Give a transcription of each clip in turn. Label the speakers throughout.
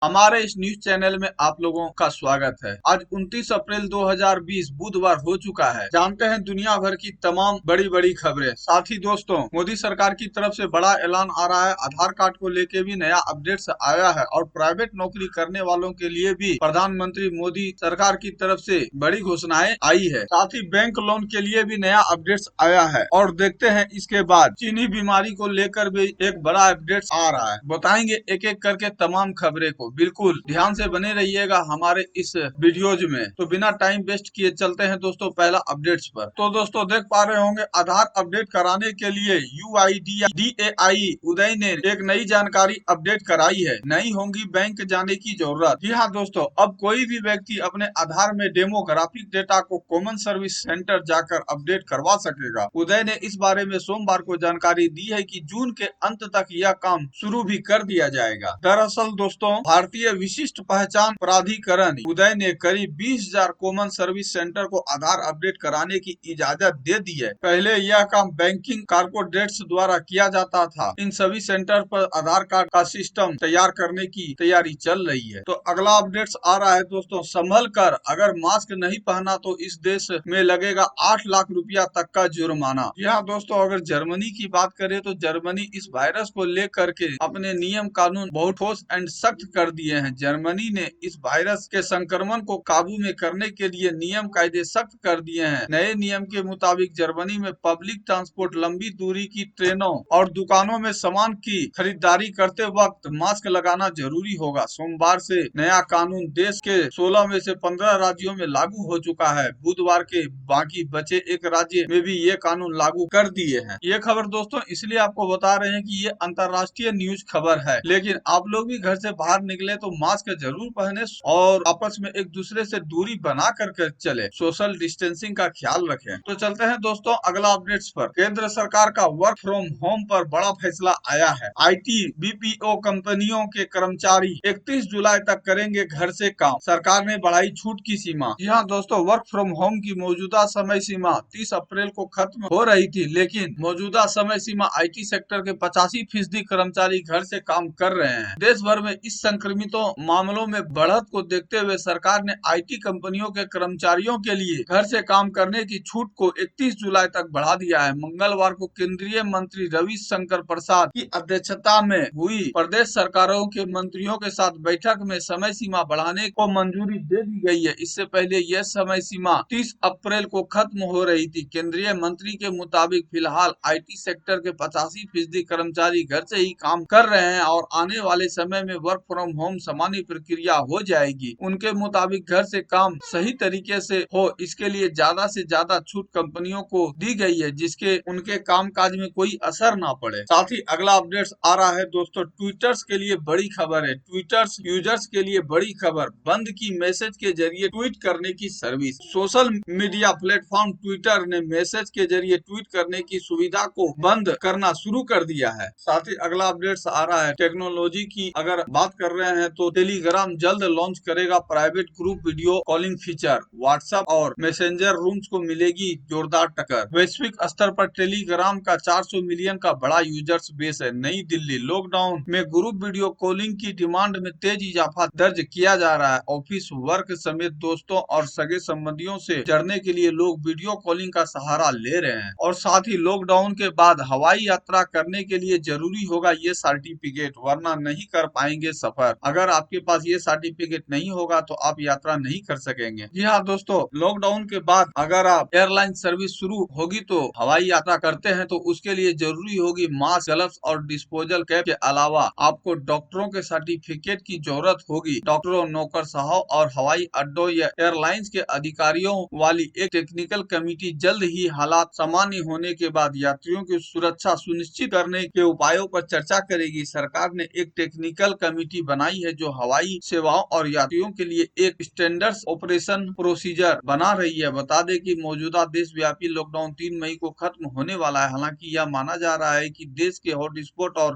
Speaker 1: हमारे इस news channel में आप लोगों का स्वागत है। आज 29 अप्रैल 2020 बुधवार हो चुका है। जानते हैं दुनिया भर की तमाम बड़ी बड़ी खबरें। साथ ही दोस्तों, मोदी सरकार की तरफ से बड़ा ऐलान आ रहा है। आधार कार्ड को लेके भी नया अपडेट्स आया है और प्राइवेट नौकरी करने वालों के लिए भी प्रधानमंत्री मोदी सरकार की तरफ से बड़ी घोषणाएं आई है। साथ ही बैंक लोन के लिए भी नया अपडेट्स आया है और देखते हैं इसके बाद चीनी बीमारी को लेकर भी एक बड़ा अपडेट्स आ रहा है। बताएंगे एक एक करके तमाम खबरें को। बिल्कुल ध्यान से बने रहिएगा हमारे इस वीडियोज में। तो बिना टाइम वेस्ट किए चलते हैं दोस्तों पहला अपडेट्स पर। तो दोस्तों देख पा रहे होंगे, आधार अपडेट कराने के लिए UIDAI उदय ने एक नई जानकारी अपडेट कराई है। नहीं होगी बैंक जाने की जरूरत। जी हाँ दोस्तों, अब कोई भी व्यक्ति अपने आधार में डेमोग्राफिक डेटा को कॉमन सर्विस सेंटर जाकर अपडेट करवा सकेगा। उदय ने इस बारे में सोमवार को जानकारी दी है कि जून के अंत तक यह काम शुरू भी कर दिया जाएगा। दरअसल दोस्तों, भारतीय विशिष्ट पहचान प्राधिकरण उदय ने करीब 20,000 कॉमन सर्विस सेंटर को आधार अपडेट कराने की इजाजत दे दी है। पहले यह काम बैंकिंग कारपोरेट्स द्वारा किया जाता था। इन सभी सेंटर पर आधार कार्ड का सिस्टम तैयार करने की तैयारी चल रही है। तो अगला अपडेट्स आ रहा है दोस्तों, संभल कर अगर मास्क नहीं पहना तो इस देश में लगेगा 8 लाख रुपया तक का जुर्माना। यहाँ दोस्तों, अगर जर्मनी की बात करें तो जर्मनी इस वायरस को लेकर के अपने नियम कानून बहुत ठोस एंड सख्त कर दिए हैं। जर्मनी ने इस वायरस के संक्रमण को काबू में करने के लिए नियम कायदे सख्त कर दिए हैं। नए नियम के मुताबिक जर्मनी में पब्लिक ट्रांसपोर्ट, लंबी दूरी की ट्रेनों और दुकानों में सामान की खरीदारी करते वक्त मास्क लगाना जरूरी होगा। सोमवार से नया कानून देश के 16 में से 15 राज्यों में लागू हो चुका है। बुधवार के बाकी बचे एक राज्य में भी ये कानून लागू कर दिए हैं। ये खबर दोस्तों इसलिए आपको बता रहे हैं कि ये अंतर्राष्ट्रीय न्यूज खबर है, लेकिन आप लोग भी घर से बाहर निकले तो मास्क जरूर पहने और आपस में एक दूसरे से दूरी बना करके चले, सोशल डिस्टेंसिंग का ख्याल रखें। तो चलते हैं दोस्तों अगला अपडेट्स पर। केंद्र सरकार का वर्क फ्रॉम होम पर बड़ा फैसला आया है। IT BPO कंपनियों के कर्मचारी 31 जुलाई तक करेंगे घर से काम। सरकार ने बढ़ाई छूट की सीमा। जी हाँ दोस्तों, वर्क फ्रॉम होम की मौजूदा समय सीमा 30 अप्रैल को खत्म हो रही थी, लेकिन मौजूदा समय सीमा IT सेक्टर के 85% कर्मचारी घर से काम कर रहे हैं। देश भर में इस संक्रमितों मामलों में बढ़त को देखते हुए सरकार ने IT कंपनियों के कर्मचारियों के लिए घर से काम करने की छूट को 31 जुलाई तक बढ़ा दिया है। मंगलवार को केंद्रीय मंत्री रविशंकर प्रसाद की अध्यक्षता में हुई प्रदेश सरकारों के मंत्रियों के साथ बैठक में समय सीमा बढ़ाने को मंजूरी दे दी गई है। इससे पहले यह समय सीमा 30 अप्रैल को खत्म हो रही थी। केंद्रीय मंत्री के मुताबिक फिलहाल IT सेक्टर के 85% कर्मचारी घर से ही काम कर रहे हैं और आने वाले समय में वर्क फ्रॉम होम सामान्य प्रक्रिया हो जाएगी। उनके मुताबिक घर से काम सही तरीके से हो, इसके लिए ज्यादा से ज्यादा छूट कंपनियों को दी गई है, जिसके उनके कामकाज में कोई असर ना पड़े। साथ ही अगला अपडेट आ रहा है दोस्तों, ट्विटर्स के लिए बड़ी खबर है। ट्विटर्स यूजर्स के लिए बड़ी खबर, बंद की मैसेज के जरिए ट्वीट करने की service. Social media platform Twitter ने मैसेज के जरिए ट्वीट करने की सुविधा को बंद करना शुरू कर दिया है। साथ ही अगला अपडेट आ रहा है टेक्नोलॉजी की। अगर बात कर रहे हैं तो टेलीग्राम जल्द लॉन्च करेगा private group video calling feature. WhatsApp और मैसेंजर रूम्स को मिलेगी जोरदार टक्कर। वैश्विक स्तर पर टेलीग्राम का 400 मिलियन का बड़ा यूजर्स बेस है। नई दिल्ली, लॉकडाउन में ग्रुप वीडियो कॉलिंग की डिमांड में तेज इजाफा दर्ज किया जा रहा है। ऑफिस वर्क समेत दोस्तों और सगे संबंधियों से जुड़ने के लिए लोग वीडियो कॉलिंग का सहारा ले रहे हैं। और साथ ही लॉकडाउन के बाद हवाई यात्रा करने के लिए जरूरी होगा ये सर्टिफिकेट, वरना नहीं कर पाएंगे सफर। अगर आपके पास ये सर्टिफिकेट नहीं होगा तो आप यात्रा नहीं कर सकेंगे। जी हाँ दोस्तों, लॉकडाउन के बाद अगर आप एयरलाइन सर्विस शुरू होगी तो हवाई यात्रा करते हैं तो उसके लिए जरूरी होगी मास्क, ग्लव्स और डिस्पोजल कैप के अलावा आपको डॉक्टरों के सर्टिफिकेट की जरूरत होगी। डॉक्टरों, नौकरशाहों और हवाई अड्डों या एयरलाइंस के अधिकारियों वाली एक टेक्निकल कमेटी जल्द ही हालात सामान्य होने के बाद यात्रियों की सुरक्षा सुनिश्चित करने के उपायों पर चर्चा करेगी। सरकार ने एक टेक्निकल कमेटी बनाई है जो हवाई सेवाओं और यात्रियों के लिए एक स्टैंडर्ड ऑपरेशन प्रोसीजर बना रही है। बता दें कि मौजूदा देशव्यापी लॉकडाउन 3 मई को खत्म होने वाला है। हालांकि यह माना जा रहा है कि देश के हॉटस्पॉट और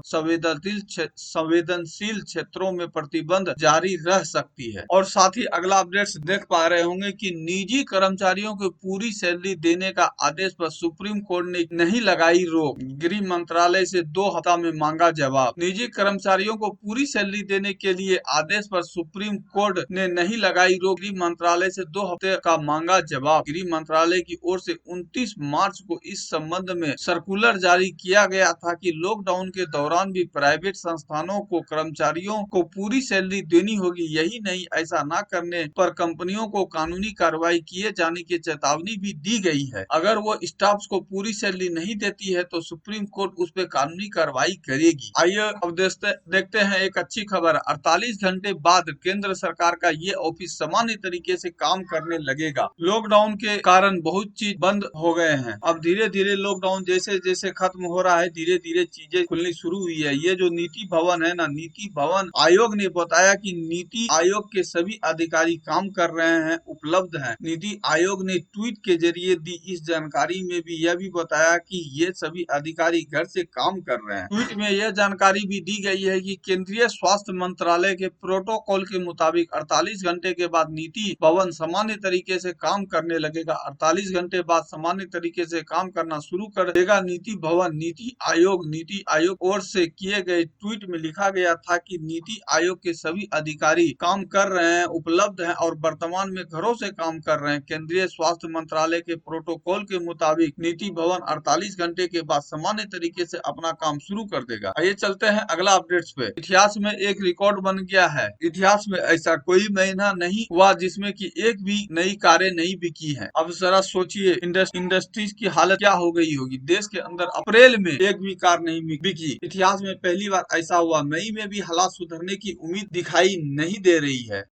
Speaker 1: संवेदनशील क्षेत्रों में प्रतिबंध जारी रह सकती है। और साथ ही अगला अपडेट देख पा रहे होंगे कि निजी कर्मचारियों को पूरी सैलरी देने का आदेश पर सुप्रीम कोर्ट ने नहीं लगाई रोक। गृह मंत्रालय से 2 हफ्ता में मांगा जवाब। निजी कर्मचारियों को पूरी सैलरी देने देने के लिए आदेश पर सुप्रीम कोर्ट ने नहीं लगाई रोक। गृह मंत्रालय से 2 हफ्ते का मांगा जवाब। गृह मंत्रालय की ओर से 29 मार्च को इस संबंध में सर्कुलर जारी किया गया था कि लॉकडाउन के दौरान भी प्राइवेट संस्थानों को कर्मचारियों को पूरी सैलरी देनी होगी। यही नहीं, ऐसा न करने पर कंपनियों को कानूनी कार्रवाई किए जाने की चेतावनी भी दी गई है। अगर वो स्टाफ को पूरी सैलरी नहीं देती है तो सुप्रीम कोर्ट उस पर कानूनी कार्रवाई करेगी। आइए अब देखते हैं एक अच्छी खबर। 48 घंटे बाद केंद्र सरकार का ये ऑफिस सामान्य तरीके से काम करने लगेगा। लॉकडाउन के कारण बहुत चीज बंद हो गए हैं। अब धीरे धीरे लॉकडाउन जैसे जैसे खत्म हो रहा है, धीरे धीरे चीजें खुलनी शुरू हुई है। ये जो नीति भवन है ना, नीति भवन आयोग ने बताया कि नीति आयोग के सभी अधिकारी काम कर रहे हैं, उपलब्ध हैं। नीति आयोग ने ट्वीट के जरिए दी इस जानकारी में भी यह भी बताया कि ये सभी अधिकारी घर से काम कर रहे हैं। ट्वीट में यह जानकारी भी दी गई है कि केंद्रीय स्वास्थ्य मंत्रालय के प्रोटोकॉल के मुताबिक 48 घंटे के बाद नीति भवन सामान्य तरीके से काम करने लगेगा। 48 घंटे बाद सामान्य तरीके से काम करना शुरू कर देगा नीति भवन। नीति आयोग ओर से किए गए ट्वीट में लिखा गया था कि नीति आयोग के सभी अधिकारी काम कर रहे हैं, उपलब्ध हैं और वर्तमान में घरों से काम कर रहे हैं। केंद्रीय स्वास्थ्य मंत्रालय के प्रोटोकॉल के मुताबिक नीति भवन 48 घंटे के बाद सामान्य तरीके से अपना काम शुरू कर देगा। आइए चलते हैं अगला अपडेट्स पे। इतिहास में एक रिकॉर्ड बन गया है। इतिहास में ऐसा कोई महीना नहीं हुआ जिसमें कि एक भी नई कारें नहीं बिकी हैं। अब जरा सोचिए इंडस्ट्रीज की हालत क्या हो गई होगी। देश के अंदर अप्रैल में एक भी कार नहीं बिकी। इतिहास में पहली बार ऐसा हुआ। मई में भी हालात सुधरने की उम्मीद दिखाई नहीं दे रही है।